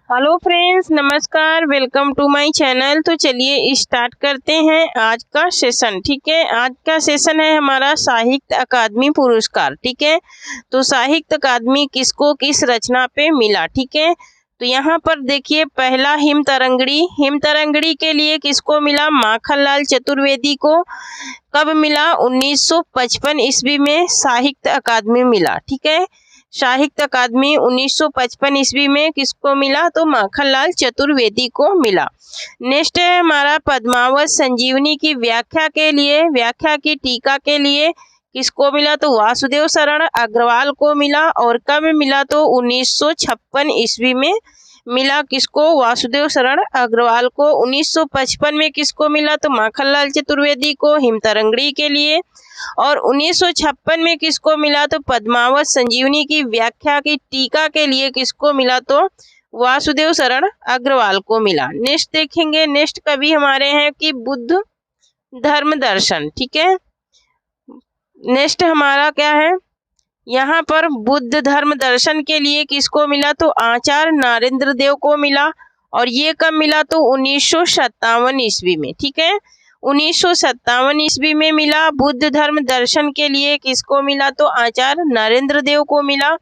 Hello friends, नमस्कार, welcome to my channel. तो चलिए स्टार्ट करते हैं आज का सेशन। ठीक है, आज का सेशन है हमारा साहित्य अकादमी पुरस्कार। ठीक है, तो साहित्य अकादमी किसको किस रचना पे मिला। ठीक है, तो यहाँ पर देखिए, पहला हिमतरंगिणी के लिए किसको मिला? माखनलाल चतुर्वेदी को। कब मिला? 1955 ईस्वी में साहित्य अकादमी मिला। ठीक है, साहित्य अकादमी 1955 ईस्वी में किसको मिला? तो माखनलाल चतुर्वेदी को मिला। नेक्स्ट है हमारा पद्मावत संजीवनी की व्याख्या की टीका के लिए किसको मिला? तो वासुदेव शरण अग्रवाल को मिला। और कब मिला? तो 1956 ईस्वी में मिला। किसको? वासुदेव शरण अग्रवाल को। 1955 में किसको मिला? तो माखनलाल चतुर्वेदी को हिमतरंगिणी के लिए। और 1956 में किसको मिला? तो पद्मावत संजीवनी की व्याख्या की टीका के लिए किसको मिला? तो वासुदेव शरण अग्रवाल को मिला। नेक्स्ट देखेंगे, नेक्स्ट कवि हमारे हैं कि बुद्ध धर्म दर्शन। ठीक है, नेक्स्ट हमारा क्या है यहाँ पर? बुद्ध धर्म दर्शन के लिए किसको मिला? तो आचार्य नरेंद्र देव को मिला। और ये कब मिला? तो 1957 ईस्वी में। ठीक है, 1957 ईस्वी में मिला। बुद्ध धर्म दर्शन के लिए किसको मिला? तो आचार्य नरेंद्र देव को मिला।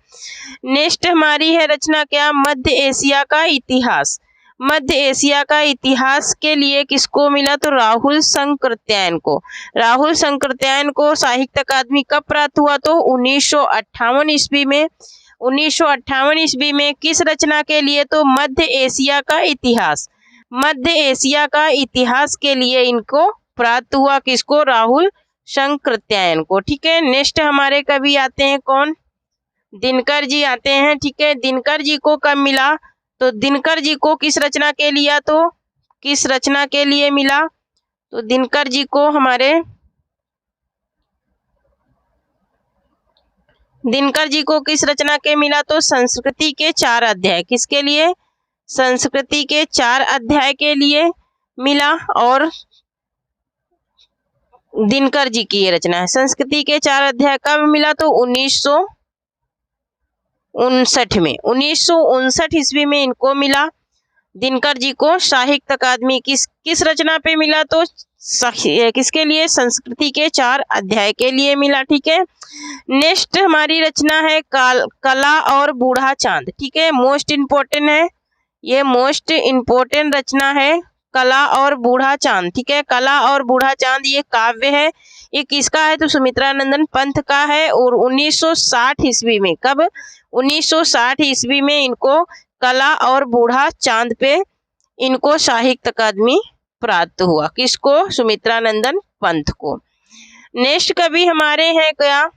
नेक्स्ट हमारी है रचना क्या? मध्य एशिया का इतिहास। मध्य एशिया का इतिहास के लिए किसको मिला? तो राहुल संकृत्यायन को। राहुल संकृत्यायन को साहित्य अकादमी कब प्राप्त हुआ? तो 1958 ईस्वी में। 1958 ईस्वी में किस रचना के लिए? तो मध्य एशिया का इतिहास। मध्य एशिया का इतिहास के लिए इनको प्राप्त हुआ। किसको? राहुल संकृत्यायन को। ठीक है, नेक्स्ट हमारे कवि आते हैं कौन? दिनकर जी आते हैं। ठीक है, दिनकर जी को कब मिला? तो दिनकर जी को किस रचना के लिए? तो किस रचना के लिए मिला? तो दिनकर जी को दिनकर जी को किस रचना के मिला? तो संस्कृति के 4 अध्याय। किसके लिए? संस्कृति के 4 अध्याय के लिए मिला। और दिनकर जी की ये रचना है। संस्कृति के 4 अध्याय कब मिला? तो 1959 में। 1959 ईस्वी में इनको मिला। दिनकर जी को साहित्य अकादमी किस रचना पे मिला? तो किसके लिए? संस्कृति के 4 अध्याय के लिए मिला। ठीक है, नेक्स्ट हमारी रचना है कला और बूढ़ा चांद। ठीक है, मोस्ट इम्पोर्टेंट है, ये मोस्ट इम्पोर्टेंट रचना है, कला और बूढ़ा चांद। ठीक है, कला और बूढ़ा चांद ये काव्य है। ये किसका है? तो सुमित्रानंदन पंत का है। और 1960 ईस्वी में, कब? 1960 ईस्वी में इनको कला और बूढ़ा चांद पे इनको साहित्य अकादमी प्राप्त हुआ। किसको? सुमित्रानंदन पंत को। नेक्स्ट कवि हमारे हैं क्या?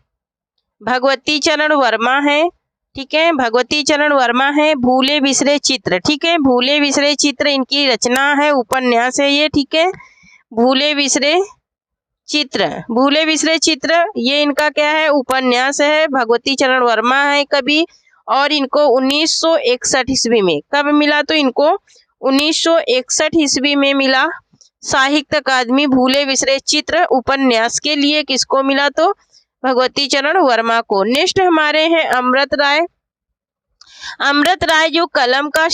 भगवती चरण वर्मा है। ठीक है, भगवती चरण वर्मा है। भूले बिसरे चित्र। ठीक है, भूले बिसरे चित्र इनकी रचना है, उपन्यास है ये। ठीक है, भूले बिसरे चित्र ये इनका क्या है? उपन्यास है। भगवती चरण वर्मा है कवि। और इनको 1961 ईस्वी में कब मिला? तो इनको 1961 ईस्वी में मिला साहित्य अकादमी भूले बिसरे चित्र उपन्यास के लिए। किसको मिला? तो भगवती चरण वर्मा को। नेक्स्ट हमारे हैं अमृत राय। अमृत राय जो कलम का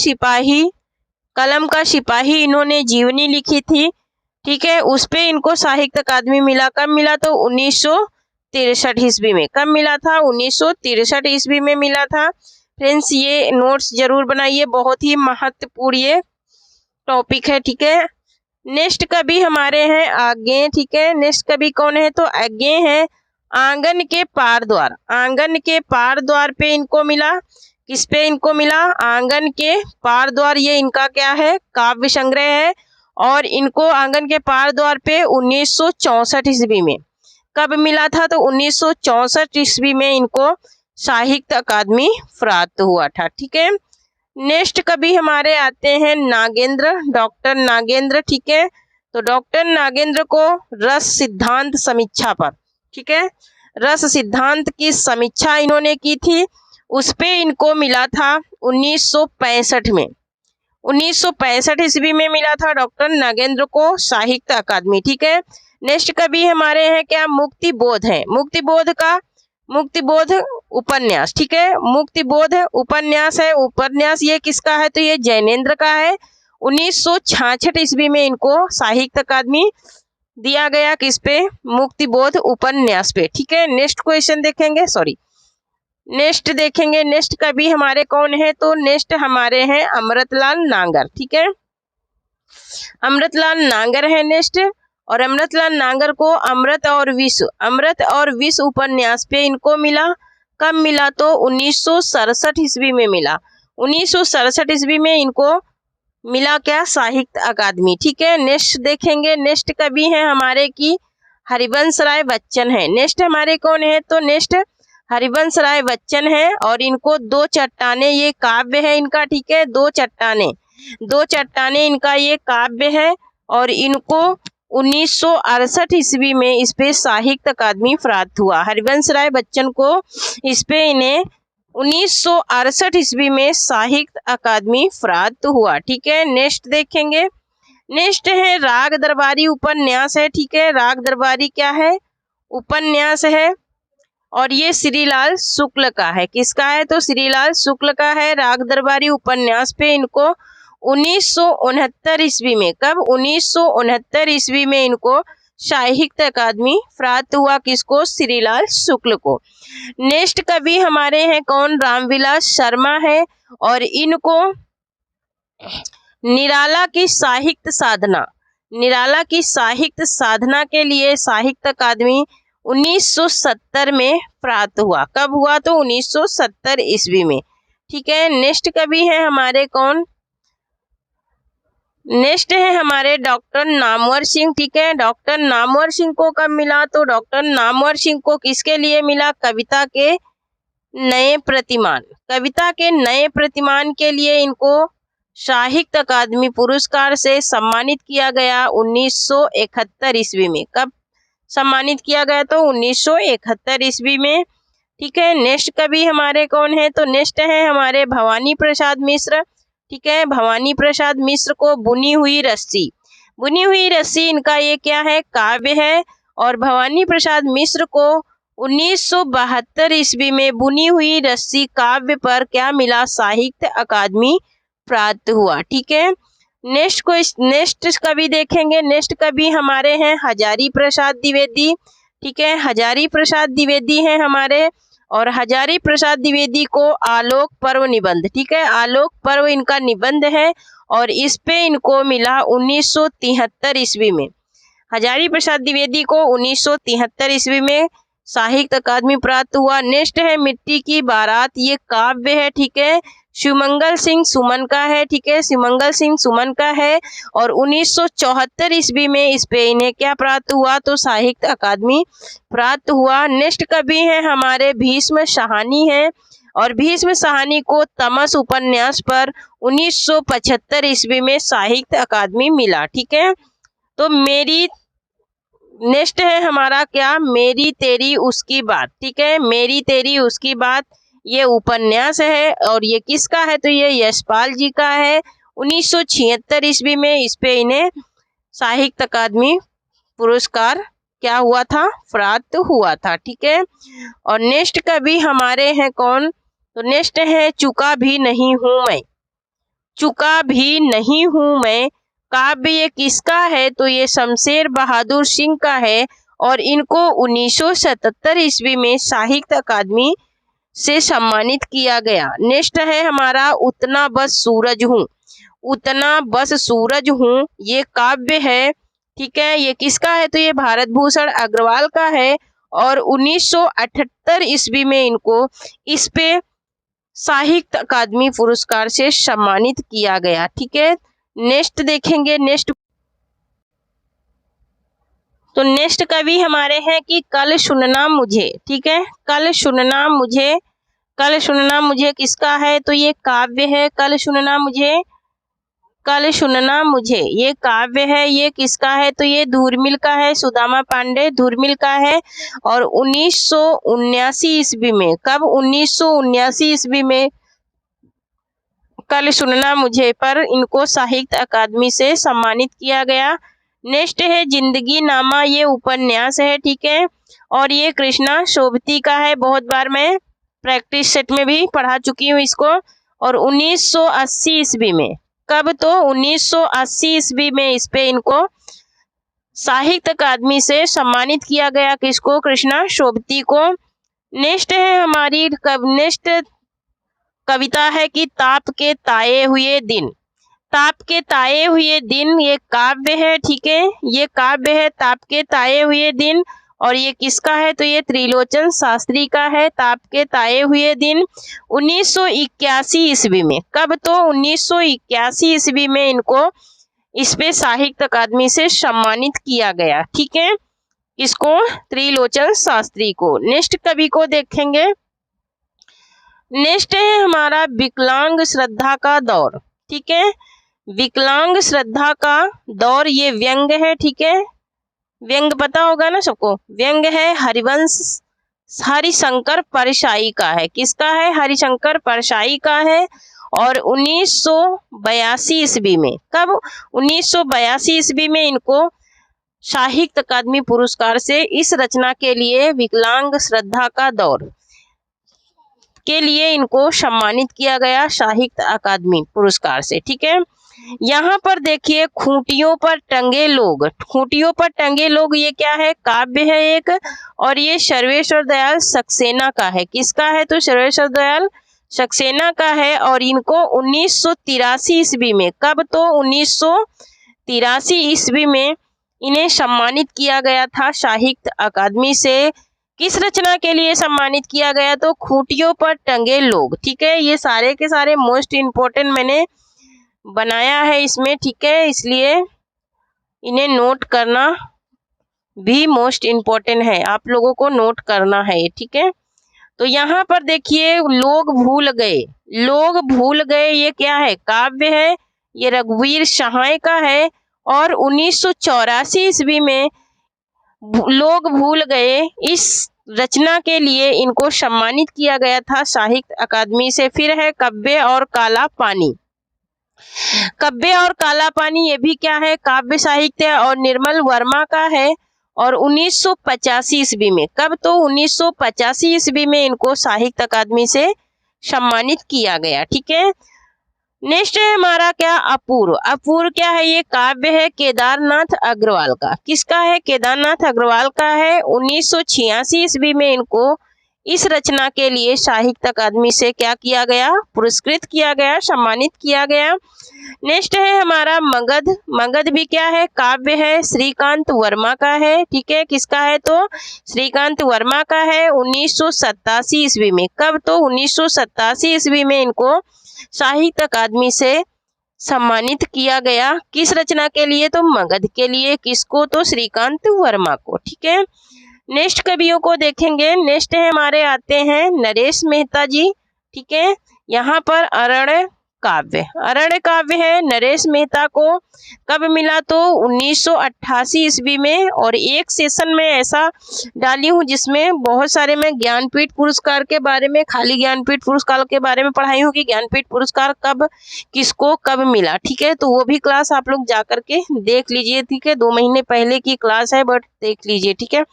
सिपाही इन्होंने जीवनी लिखी थी। ठीक है, उस पे इनको साहित्य अकादमी मिला। कब मिला? तो 1963 ईस्वी में। कब मिला था? 1963 ईस्वी में मिला था। फ्रेंड्स, ये नोट्स जरूर बनाइए, बहुत ही महत्वपूर्ण ये टॉपिक है। ठीक है, नेक्स्ट कवि हमारे हैं आज्ञे। ठीक है, नेक्स्ट कवि कौन है? तो आज्ञे है। आंगन के पार द्वार। आंगन के पार द्वार पे इनको मिला। किस पे इनको मिला? आंगन के पार द्वार ये इनका क्या है? काव्य संग्रह है। और इनको आंगन के पार द्वार पे 1964 ईस्वी में कब मिला था? तो 1964 ईस्वी में इनको साहित्य अकादमी प्राप्त हुआ था। ठीक है, नेक्स्ट कवि हमारे आते हैं नागेंद्र, डॉक्टर नागेंद्र। ठीक है, तो डॉक्टर नागेंद्र को रस सिद्धांत समीक्षा पर, ठीक है, रस सिद्धांत की समीक्षा इन्होंने की थी, उस पे इनको मिला था 1965 में। 1965 ईस्वी में मिला था डॉक्टर नागेंद्र को साहित्य अकादमी। ठीक है, नेक्स्ट कवि हमारे हैं क्या? मुक्तिबोध है। मुक्तिबोध उपन्यास, ठीक है। मुक्ति बोध उपन्यास है। उपन्यास ये किसका है? तो ये जैनेन्द्र का है। 1966 ईस्वी में इनको साहित्य अकादमी दिया गया, किस पे? मुक्ति बोध उपन्यास पे, ठीक है। नेक्स्ट क्वेश्चन देखेंगे, नेक्स्ट देखेंगे। नेक्स्ट कवि हमारे कौन है? तो नेक्स्ट हमारे हैं अमृतलाल नांगर, ठीक है। अमृतलाल नांगर है नेक्स्ट। और अमृतलाल नांगर को अमृत और विश्व उपन्यास पे इनको मिला। कब मिला? तो 1967 ईस्वी में मिला। 1967 ईस्वी में इनको मिला क्या? साहित्य अकादमी, ठीक है। नेक्स्ट देखेंगे। नेक्स्ट कवि है हमारे की हरिवंश राय बच्चन है। नेक्स्ट हमारे कौन है? तो नेक्स्ट हरिवंश राय बच्चन है। और इनको दो चट्टाने, ये काव्य है इनका, ठीक है। दो चट्टाने इनका ये काव्य है। और इनको 1968 ईस्वी में इस पे साहित्य अकादमी प्राप्त हुआ। हरिवंश राय बच्चन को इस पे इन्हें 1968 ईस्वी में साहित्य अकादमी प्राप्त हुआ, ठीक है। नेक्स्ट देखेंगे। नेक्स्ट है राग दरबारी उपन्यास है, ठीक है। राग दरबारी क्या है? उपन्यास है। और ये श्रीलाल शुक्ल का है। किसका है? तो श्रीलाल शुक्ल का है। राग दरबारी उपन्यास पे इनको 1969 ईस्वी में, कब? 1969 ईस्वी में इनको साहित्य अकादमी प्राप्त हुआ। किसको? श्रीलाल शुक्ल को। नेक्स्ट कवि हमारे हैं कौन? रामविलास शर्मा है। और इनको निराला की साहित्य साधना के लिए साहित्य अकादमी 1970 में प्राप्त हुआ। कब हुआ? तो 1970 ईस्वी में, ठीक है। नेक्स्ट कवि है हमारे कौन? नेक्स्ट है हमारे डॉक्टर नामवर सिंह, ठीक है। डॉक्टर नामवर सिंह को कब मिला? तो डॉक्टर नामवर सिंह को किसके लिए मिला? कविता के नए प्रतिमान के लिए इनको साहित्य अकादमी पुरस्कार से सम्मानित किया गया 1971 ईस्वी में। कब सम्मानित किया गया? तो 1971 ईस्वी में, ठीक है। नेक्स्ट कवि हमारे कौन है? तो नेक्स्ट है हमारे भवानी प्रसाद मिश्र, ठीक है। भवानी प्रसाद मिश्र को बुनी हुई रस्सी इनका ये क्या है? काव्य है। और भवानी प्रसाद मिश्र को 1972 ईस्वी में बुनी हुई रस्सी काव्य पर क्या मिला? साहित्य अकादमी प्राप्त हुआ, ठीक है। नेक्स्ट कवि देखेंगे। नेक्स्ट कवि हमारे हैं हजारी प्रसाद द्विवेदी, ठीक है। हजारी प्रसाद द्विवेदी हैं हमारे। और हजारी प्रसाद द्विवेदी को आलोक पर्व निबंध, ठीक है। आलोक पर्व इनका निबंध है। और इस पे इनको मिला 1973 ईस्वी में। हजारी प्रसाद द्विवेदी को 1973 ईस्वी में साहित्य अकादमी प्राप्त हुआ। नेक्स्ट है मिट्टी की बारात, ये काव्य है, ठीक है। शिवमंगल सिंह सुमन का है, ठीक है। शिवमंगल सिंह सुमन का है। और 1974 ईस्वी में इस पे इन्हें क्या प्राप्त हुआ? तो साहित्य अकादमी प्राप्त हुआ। नेक्स्ट कवि है हमारे भीष्म साहनी है। और भीष्म साहनी को तमस उपन्यास पर 1975 ईस्वी में साहित्य अकादमी मिला, ठीक है। तो नेक्स्ट है हमारा क्या? मेरी तेरी उसकी बात, ठीक है। मेरी तेरी उसकी बात ये उपन्यास है। और ये किसका है? तो ये यशपाल जी का है। 1976 ईस्वी में इस पे इन्हें साहित्य अकादमी पुरस्कार क्या हुआ था? प्राप्त हुआ था, ठीक है। और नेक्स्ट कवि हमारे हैं कौन? तो नेक्स्ट है चुका भी नहीं हूँ मैं। काव्य ये किसका है? तो ये शमशेर बहादुर सिंह का है। और इनको 1977 ईस्वी में साहित्य अकादमी से सम्मानित किया गया। नेक्स्ट है हमारा उतना बस सूरज हूँ, ये काव्य है, ठीक है। ये किसका है? तो ये भारत भूषण अग्रवाल का है। और 1978 ईस्वी में इनको इस पे साहित्य अकादमी पुरस्कार से सम्मानित किया गया, ठीक है। नेक्स्ट देखेंगे। नेक्स्ट कवि हमारे हैं कि कल सुनना मुझे, ठीक है। कल सुनना मुझे किसका है? तो ये काव्य है। कल सुनना मुझे ये काव्य है। ये किसका है? तो ये धूर्मिल का है। सुदामा पांडे धूर्मिल का है। और 1979 ईस्वी में, कब? 1979 ईस्वी में कल सुनना मुझे पर इनको साहित्य अकादमी से सम्मानित किया गया। नेक्स्ट है जिंदगी नामा, ये उपन्यास है, ठीक है। और ये कृष्णा शोभती का है। बहुत बार मैं प्रैक्टिस सेट में भी पढ़ा चुकी हूँ इसको। और 1980 ईस्वी में, कब, तो 1980 ईस्वी में इस पे इनको साहित्य अकादमी से सम्मानित किया गया। किसको? कृष्णा शोभती को। नेक्स्ट है हमारी नेक्स्ट कविता है कि ताप के ताए हुए दिन। ताप के ताए हुए दिन ये काव्य है, ठीक है, ये काव्य है ताप के ताए हुए दिन। और ये किसका है? तो ये त्रिलोचन शास्त्री का है, ताप के ताए हुए दिन। 1981 ईस्वी में, कब, तो 1981 ईस्वी में इनको इस पे साहित्य अकादमी से सम्मानित किया गया, ठीक है, इसको? त्रिलोचन शास्त्री को। नेक्स्ट कवि को देखेंगे। नेक्स्ट है हमारा विकलांग श्रद्धा का दौर, ठीक है, विकलांग श्रद्धा का दौर। ये व्यंग है, ठीक है, व्यंग पता होगा ना सबको। व्यंग है हरिवंश हरिशंकर परशाई का है। किसका है? हरिशंकर परशाई का है। और 1982 ईस्वी में, कब? 1982 ईस्वी में इनको साहित्य अकादमी पुरस्कार से इस रचना के लिए, विकलांग श्रद्धा का दौर के लिए इनको सम्मानित किया गया साहित्य अकादमी पुरस्कार से, ठीक है। यहाँ पर देखिए, खूंटियों पर टंगे लोग। खूंटियों पर टंगे लोग ये क्या है? काव्य है एक। और ये सर्वेश्वर दयाल सक्सेना का है। किसका है? तो सर्वेश्वर दयाल सक्सेना का है। और इनको 1983 ईस्वी में, कब, तो 1983 ईस्वी में इन्हें सम्मानित किया गया था साहित्य अकादमी से। किस रचना के लिए सम्मानित किया गया? तो खूंटियों पर टंगे लोग, ठीक है। ये सारे के सारे मोस्ट इम्पोर्टेंट मैंने बनाया है इसमें, ठीक है, इसलिए इन्हें नोट करना भी मोस्ट इम्पोर्टेंट है, आप लोगों को नोट करना है, ठीक है। तो यहाँ पर देखिए, लोग भूल गए। लोग भूल गए ये क्या है? काव्य है, ये रघुवीर सहाय का है। और 1984 ईस्वी में लोग भूल गए इस रचना के लिए इनको सम्मानित किया गया था साहित्य अकादमी से। फिर है कब्बे और काला पानी। कब्बे और काला पानी ये भी क्या है? काव्य साहित्य और निर्मल वर्मा का है। और 1985 ईस्वी में, कब, तो 1985 ईस्वी में इनको साहित्य अकादमी से सम्मानित किया गया, ठीक है। नेक्स्ट है हमारा क्या? अपूर्व। अपूर्व क्या है? ये काव्य है केदारनाथ अग्रवाल का। किसका है? केदारनाथ अग्रवाल का है। 1986 ईस्वी में इनको इस रचना के लिए साहित्य अकादमी से क्या किया गया? पुरस्कृत किया गया, सम्मानित किया गया। नेक्स्ट है हमारा मगध। मगध भी क्या है? काव्य है, श्रीकांत वर्मा का है, ठीक है। किसका है? तो श्रीकांत वर्मा का है। 1987 ईस्वी में, कब, तो 1987 ईस्वी में इनको साहित्य अकादमी से सम्मानित किया गया। किस रचना के लिए? तो मगध के लिए। किसको? तो श्रीकांत वर्मा को, ठीक है। नेक्स्ट कवियों को देखेंगे। नेक्स्ट है हमारे आते हैं नरेश मेहता जी, ठीक है। यहाँ पर अरण्य काव्य, अरण्य काव्य है नरेश मेहता को। कब मिला? तो 1988 ईस्वी में। और एक सेशन में ऐसा डाली हूँ जिसमें बहुत सारे मैं ज्ञानपीठ पुरस्कार के बारे में, खाली ज्ञानपीठ पुरस्कार के बारे में पढ़ाई हूँ कि ज्ञानपीठ पुरस्कार कब किसको कब मिला, ठीक है। तो वो भी क्लास आप लोग जा करके देख लीजिए, ठीक है। 2 महीने पहले की क्लास है, बट देख लीजिए, ठीक है।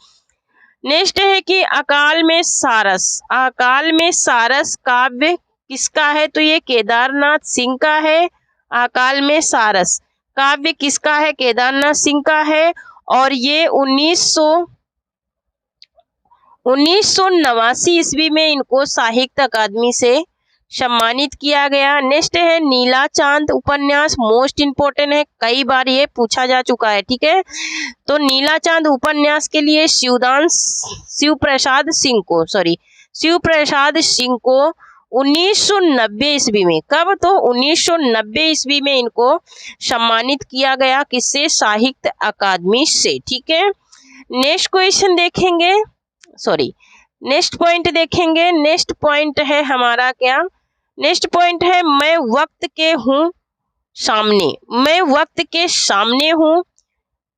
नेक्स्ट है कि अकाल में सारस। अकाल में सारस काव्य किसका है? तो ये केदारनाथ सिंह का है। अकाल में सारस काव्य किसका है? केदारनाथ सिंह का है। और ये 1989 ईस्वी में इनको साहित्य अकादमी से सम्मानित किया गया। नेक्स्ट है नीला चांद उपन्यास, मोस्ट इम्पोर्टेंट है, कई बार ये पूछा जा चुका है, ठीक है। तो नीला चांद उपन्यास के लिए शिवप्रसाद सिंह को 1990 ईस्वी में, कब? तो 1990 ईस्वी में इनको सम्मानित किया गया। किससे? साहित्य अकादमी से, ठीक है। नेक्स्ट क्वेश्चन देखेंगे, नेक्स्ट पॉइंट देखेंगे। नेक्स्ट पॉइंट है हमारा क्या? नेक्स्ट पॉइंट है मैं वक्त के हूँ सामने। मैं वक्त के सामने हूँ,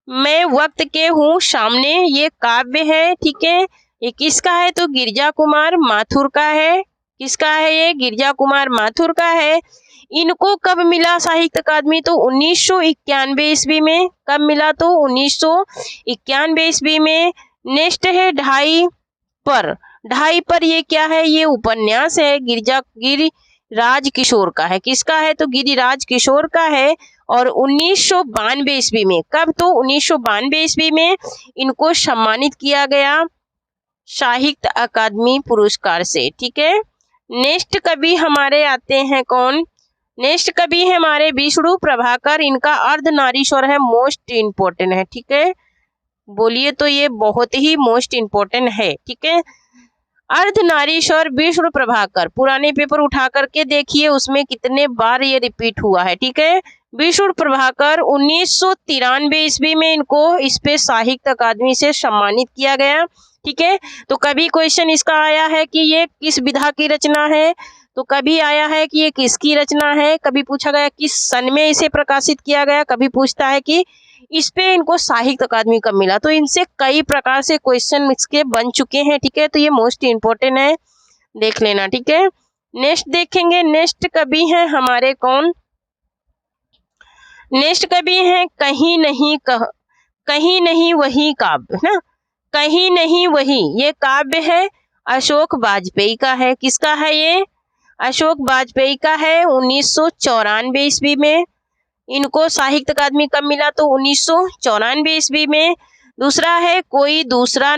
मैं वक्त के हूँ सामने, ये काव्य है, ठीक है। ये किसका है? तो गिरजा कुमार माथुर का है। किसका है? ये गिरजा कुमार माथुर का है। इनको कब मिला साहित्य अकादमी? तो 1991 ईस्वी में। कब मिला? तो 1991 ईस्वी में। नेक्स्ट है ढाई पर ये क्या है, ये उपन्यास है, गिरिराज किशोर का है। किसका है, तो गिरिराज किशोर का है। और 1992 ईस्वी में, कब, तो 1992 ईस्वी में इनको सम्मानित किया गया साहित्य अकादमी पुरस्कार से। ठीक है। नेक्स्ट कवि हमारे आते हैं कौन, नेक्स्ट कवि है हमारे विष्णु प्रभाकर। इनका अर्धनारीश्वर है, मोस्ट इम्पोर्टेंट है। ठीक है, बोलिए तो ये बहुत ही मोस्ट इम्पोर्टेंट है। ठीक है, अर्धनारीश्वर विष्णु प्रभाकर, पुराने पेपर उठा करके देखिए उसमें कितने बार ये रिपीट हुआ है। ठीक है, विष्णु प्रभाकर 1993 ईस्वी में इनको इस पे साहित्य अकादमी से सम्मानित किया गया। ठीक है, तो कभी क्वेश्चन इसका आया है कि ये किस विधा की रचना है, तो कभी आया है कि ये किसकी रचना है, कभी पूछा गया किस सन में इसे प्रकाशित किया गया, कभी पूछता है कि इस पे इनको साहित्य अकादमी कब मिला। तो इनसे कई प्रकार से क्वेश्चन इसके बन चुके हैं। ठीक है, तो ये मोस्ट इम्पोर्टेंट है, देख लेना। ठीक है, नेक्स्ट देखेंगे, नेक्स्ट कवि हैं हमारे कौन, नेक्स्ट कवि हैं कहीं नहीं वही काव्य ना, कहीं नहीं वही, ये काव्य है अशोक वाजपेयी का है। किसका है ये, अशोक वाजपेयी का है। 1994 ईस्वी में इनको साहित्य अकादमी कब मिला, तो 1994 ईस्वी में। दूसरा है कोई दूसरा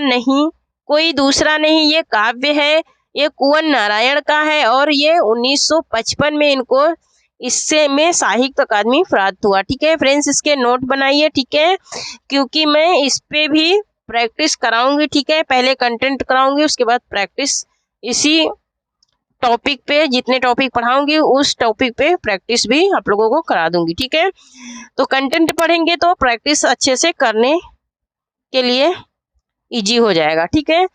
नहीं, ये काव्य है, ये कुंवर नारायण का है। और ये 1955 में इनको इससे में साहित्य अकादमी प्राप्त हुआ। ठीक है फ्रेंड्स, इसके नोट बनाइए। ठीक है, क्योंकि मैं इस पे भी प्रैक्टिस कराऊंगी। ठीक है, पहले कंटेंट कराऊंगी, उसके बाद प्रैक्टिस इसी टॉपिक पे, जितने टॉपिक पढ़ाऊंगी उस टॉपिक पे प्रैक्टिस भी आप लोगों को करा दूंगी। ठीक है, तो कंटेंट पढ़ेंगे तो प्रैक्टिस अच्छे से करने के लिए इजी हो जाएगा। ठीक है,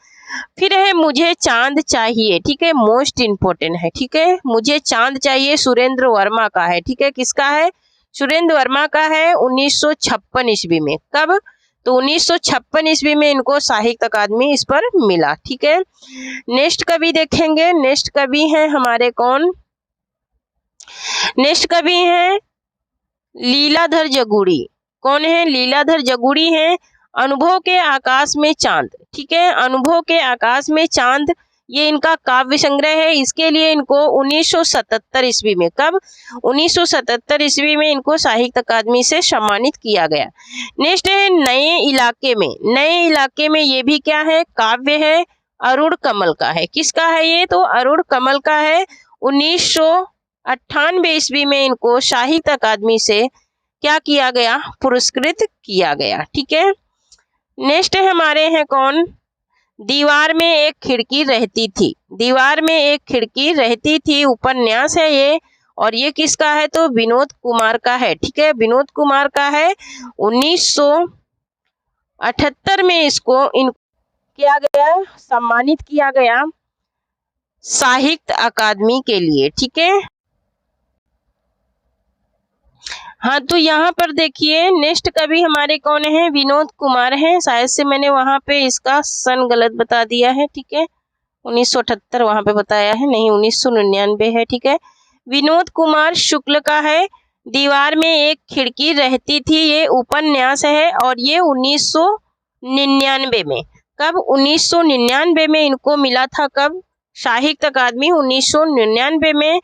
फिर है मुझे चांद चाहिए। ठीक है, मोस्ट इम्पोर्टेंट है। ठीक है, मुझे चांद चाहिए सुरेंद्र वर्मा का है। ठीक है, किसका है, सुरेंद्र वर्मा का है। 1956 ईस्वी में, कब, तो 1956 ईस्वी में इनको साहित्य अकादमी इस पर मिला। ठीक है, नेक्स्ट कवि देखेंगे, नेक्स्ट कवि हैं हमारे कौन, नेक्स्ट कवि हैं लीलाधर जगुड़ी। कौन है, लीलाधर जगुड़ी हैं। अनुभव के आकाश में चांद। ठीक है, अनुभव के आकाश में चांद, ये इनका काव्य संग्रह है। इसके लिए इनको 1977 ईस्वी में, कब, 1977 ईस्वी में इनको साहित्य अकादमी से सम्मानित किया गया। नेक्स्ट है नए इलाके में। नए इलाके में ये भी क्या है, काव्य है, अरुण कमल का है। किसका है ये, तो अरुण कमल का है। 1998 ईस्वी में इनको साहित्य अकादमी से क्या किया गया, पुरस्कृत किया गया। ठीक है, नेक्स्ट हमारे हैं कौन, दीवार में एक खिड़की रहती थी। दीवार में एक खिड़की रहती थी, उपन्यास है ये। और ये किसका है, तो विनोद कुमार का है। ठीक है, विनोद कुमार का है। 1978 में इसको किया गया, सम्मानित किया गया साहित्य अकादमी के लिए। ठीक है, हाँ, तो यहाँ पर देखिए नेक्स्ट कवि हमारे कौन है, विनोद कुमार हैं। शायद से मैंने वहाँ पे इसका सन गलत बता दिया है। ठीक है, 1978 वहाँ पे बताया है, नहीं 1999 है। ठीक है, विनोद कुमार शुक्ल का है। दीवार में एक खिड़की रहती थी, ये उपन्यास है। और ये 1999 में, कब, 1999 में इनको मिला था, कब, साहित्य अकादमी 1999 में।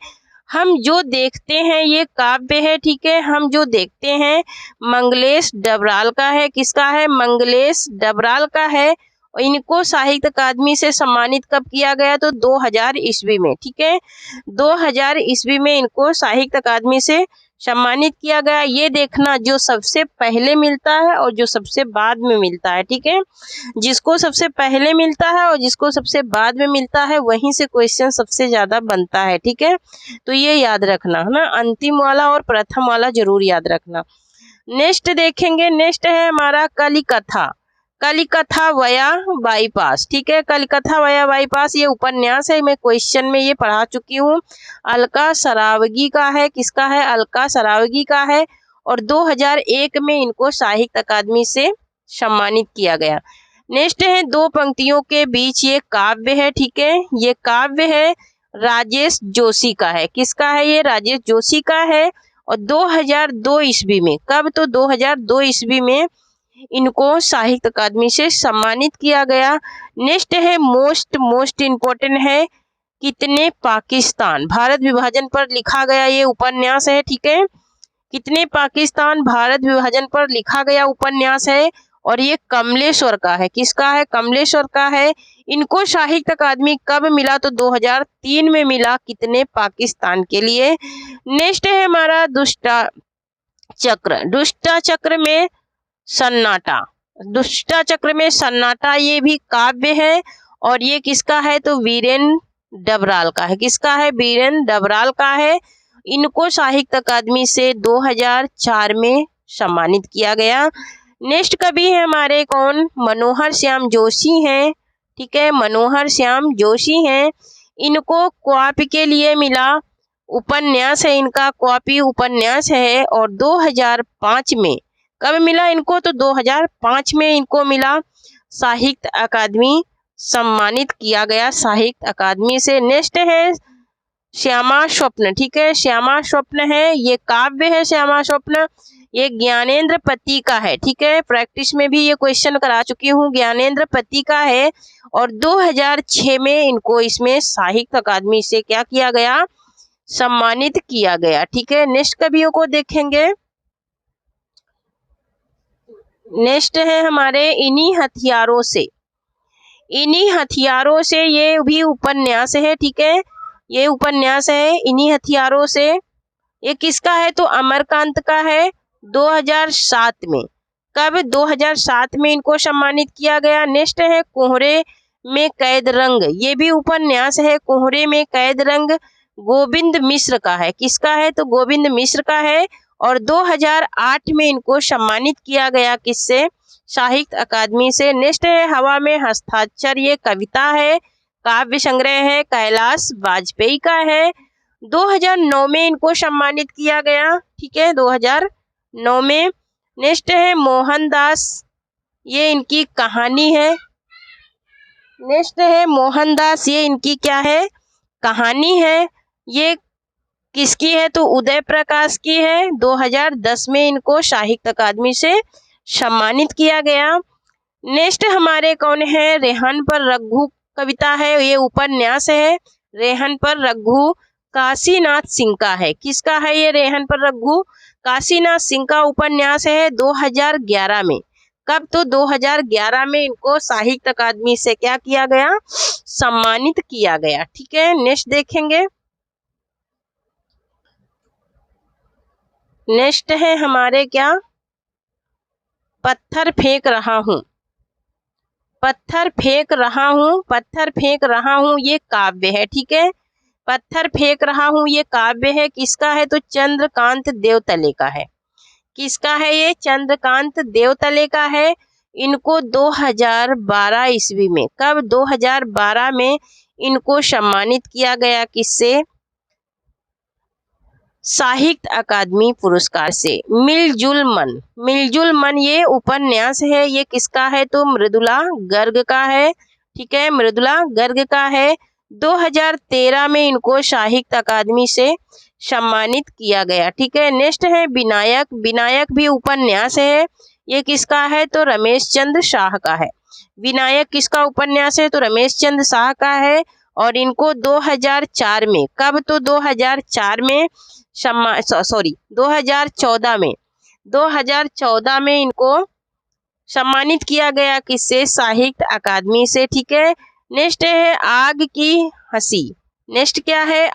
हम जो देखते हैं ये काव्य है। ठीक है, हम जो देखते हैं मंगलेश डबराल का है। किसका है, मंगलेश डबराल का है। और इनको साहित्य अकादमी से सम्मानित कब किया गया, तो 2000 ईस्वी में। ठीक है, 2000 ईस्वी में इनको साहित्य अकादमी से सम्मानित किया गया। ये देखना जो सबसे पहले मिलता है और जो सबसे बाद में मिलता है। ठीक है, जिसको सबसे पहले मिलता है और जिसको सबसे बाद में मिलता है वहीं से क्वेश्चन सबसे ज्यादा बनता है। ठीक है, तो ये याद रखना है ना, अंतिम वाला और प्रथम वाला जरूर याद रखना। नेक्स्ट देखेंगे, नेक्स्ट है हमारा कलिकथा। कलिकथा वया बाईपास। ठीक है, कलिकथा वया बाईपास ये उपन्यास है, मैं क्वेश्चन में ये पढ़ा चुकी हूँ। अलका सरावगी का है। किसका है, अलका सरावगी का है। और 2001 में इनको साहित्य अकादमी से सम्मानित किया गया। नेक्स्ट है दो पंक्तियों के बीच, ये काव्य है। ठीक है, ये काव्य है, राजेश जोशी का है। किसका है, ये राजेश जोशी का है। और 2002 ईस्वी में, कब, तो 2002 ईस्वी में इनको साहित्य अकादमी से सम्मानित किया गया। नेक्स्ट है मोस्ट इम्पोर्टेंट है, कितने पाकिस्तान, भारत विभाजन पर लिखा गया ये उपन्यास है, ठीक है। कितने पाकिस्तान भारत विभाजन पर लिखा गया उपन्यास है, और ये कमलेश्वर का है। किसका है? कमलेश्वर का है। इनको साहित्य अकादमी कब मिला? तो 2003 में मिला। कितने पाकिस्तान के लिए। नेक्स्ट है हमारा दुष्टा चक्र में सन्नाटा। दुष्टा चक्र में सन्नाटा ये भी काव्य है, और ये किसका है? तो वीरेन डबराल का है। किसका है? वीरेन डबराल का है। इनको साहित्य अकादमी से 2004 में सम्मानित किया गया। नेक्स्ट कवि है हमारे कौन? मनोहर श्याम जोशी हैं, ठीक है। मनोहर श्याम जोशी हैं। इनको क्वापी के लिए मिला। उपन्यास है इनका, क्वापी उपन्यास है, और 2005 में कब मिला इनको? तो 2005 में इनको मिला। साहित्य अकादमी सम्मानित किया गया साहित्य अकादमी से। नेक्स्ट है श्यामा स्वप्न, ठीक है। श्यामा स्वप्न है, ये काव्य है। श्यामा स्वप्न ये ज्ञानेंद्र पति का है, ठीक है। प्रैक्टिस में भी ये क्वेश्चन करा चुकी हूँ। ज्ञानेंद्र पति का है, और 2006 में इनको इसमें साहित्य अकादमी से क्या किया गया? सम्मानित किया गया, ठीक है। नेक्स्ट कवियों को देखेंगे। नेक्स्ट है हमारे इन्हीं हथियारों से। इन्हीं हथियारों से ये भी उपन्यास है, ठीक है। ये उपन्यास है इन्हीं हथियारों से। ये किसका है? तो अमरकांत का है। 2007 में। कब? 2007 में इनको सम्मानित किया गया। नेक्स्ट है कोहरे में कैद रंग, ये भी उपन्यास है। कोहरे में कैद रंग गोविंद मिश्र का है। किसका है? तो गोविंद मिश्र का है, और 2008 में इनको सम्मानित किया गया। किससे? साहित्य अकादमी से। नेक्स्ट है हवा में हस्ताक्षर, ये कविता है, काव्य संग्रह है, कैलाश वाजपेयी का है। 2009 में इनको सम्मानित किया गया, ठीक है। 2009 में। नेक्स्ट है मोहनदास, ये इनकी कहानी है। नेक्स्ट है मोहनदास, ये इनकी क्या है? कहानी है। ये किसकी है? तो उदय प्रकाश की है। 2010 में इनको साहित्य अकादमी से सम्मानित किया गया। नेक्स्ट हमारे कौन है? रेहन पर रघु कविता है, ये उपन्यास है। रेहन पर रघु काशीनाथ सिंह का है। किसका है ये? रेहन पर रघु काशीनाथ सिंह का उपन्यास है। 2011 में। कब? तो 2011 में इनको साहित्य अकादमी से क्या किया गया? सम्मानित किया गया, ठीक है। नेक्स्ट देखेंगे। नेक्स्ट है हमारे क्या? पत्थर फेंक रहा हूँ। पत्थर फेंक रहा हूँ, पत्थर फेंक रहा हूँ, ये काव्य है, ठीक है। पत्थर फेंक रहा हूँ ये काव्य है। किसका है? तो चंद्रकांत देवतले का है। किसका है ये? चंद्रकांत देवतले का है। इनको 2012 ईस्वी में। कब? 2012 में इनको सम्मानित किया गया। किससे? साहित्य अकादमी पुरस्कार से। मिलजुल मन, मिलजुल मन ये उपन्यास है। ये किसका है? तो मृदुला गर्ग का है, ठीक है। मृदुला गर्ग का है। 2013 में इनको साहित्य अकादमी से सम्मानित किया गया, ठीक है। नेक्स्ट है विनायक। विनायक भी उपन्यास है। ये किसका है? तो रमेश चंद्र शाह का है। विनायक किसका उपन्यास है? तो रमेश चंद्र शाह का है, और इनको 2004 में। कब? तो 2004 में 2014 में। 2014 में इनको सम्मानित किया गया। किससे? साहित्य अकादमी से, ठीक है। नेक्स्ट है आग की हंसी। नेक्स्ट क्या है?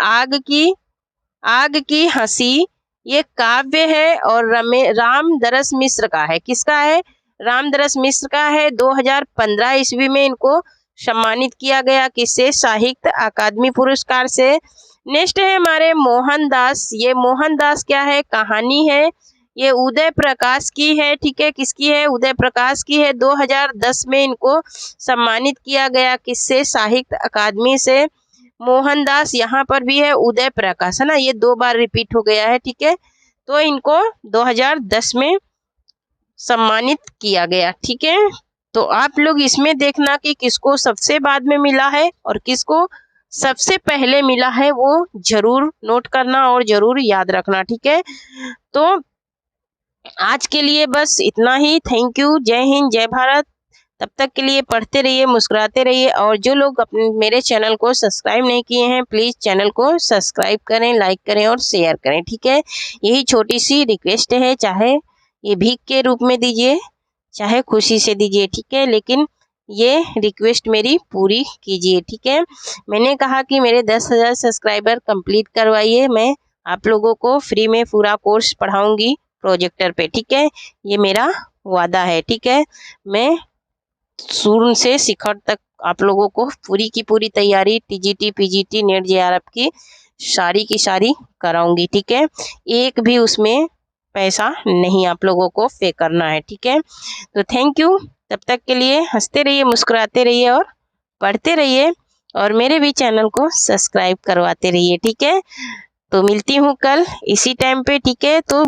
आग की हंसी, ये काव्य है, और रामदरस मिश्र का है। किसका है? रामदरस मिश्र का है। 2015 ईस्वी में इनको सम्मानित किया गया। किससे? साहित्य अकादमी पुरस्कार से। नेक्स्ट है हमारे मोहनदास। ये मोहनदास क्या है? कहानी है। ये उदय प्रकाश की है, ठीक है। किसकी है? उदय प्रकाश की है। 2010 में इनको सम्मानित किया गया। किससे? साहित्य अकादमी से। मोहनदास यहाँ पर भी है, उदय प्रकाश है ना, ये 2 बार रिपीट हो गया है, ठीक है। तो इनको 2010 में सम्मानित किया गया, ठीक है। तो आप लोग इसमें देखना कि किसको सबसे बाद में मिला है और किसको सबसे पहले मिला है, वो जरूर नोट करना और जरूर याद रखना, ठीक है। तो आज के लिए बस इतना ही। Thank you. जय हिंद, जय भारत। तब तक के लिए पढ़ते रहिए, मुस्कुराते रहिए, और जो लोग अपने मेरे चैनल को सब्सक्राइब नहीं किए हैं प्लीज़ चैनल को सब्सक्राइब करें, लाइक करें और शेयर करें, ठीक है। यही छोटी सी रिक्वेस्ट है, चाहे ये भीख के रूप में दीजिए चाहे खुशी से दीजिए, ठीक है, लेकिन ये रिक्वेस्ट मेरी पूरी कीजिए, ठीक है। मैंने कहा कि मेरे 10,000 सब्सक्राइबर कंप्लीट करवाइए, मैं आप लोगों को फ्री में पूरा कोर्स पढ़ाऊँगी प्रोजेक्टर पे, ठीक है। ये मेरा वादा है, ठीक है। मैं शुरू से शिखर तक आप लोगों को पूरी की पूरी तैयारी टीजीटी, पीजीटी, नेट, जेआरएफ की सारी कराऊंगी, ठीक है। एक भी उसमें पैसा नहीं आप लोगों को पे करना है, ठीक है। तो थैंक यू। तब तक के लिए हंसते रहिए, मुस्कुराते रहिए और पढ़ते रहिए, और मेरे भी चैनल को सब्सक्राइब करवाते रहिए, ठीक है। तो मिलती हूँ कल इसी टाइम पे, ठीक है। तो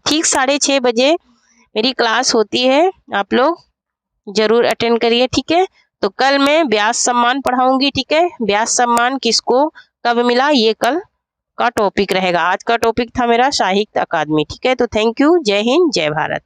ठीक 6:30 बजे मेरी क्लास होती है, आप लोग जरूर अटेंड करिए, ठीक है। तो कल मैं ब्यास सम्मान पढ़ाऊंगी, ठीक है। ब्यास सम्मान किसको कब मिला ये कल का टॉपिक रहेगा। आज का टॉपिक था मेरा साहित्य अकादमी, ठीक है। तो थैंक यू। जय हिंद, जय भारत।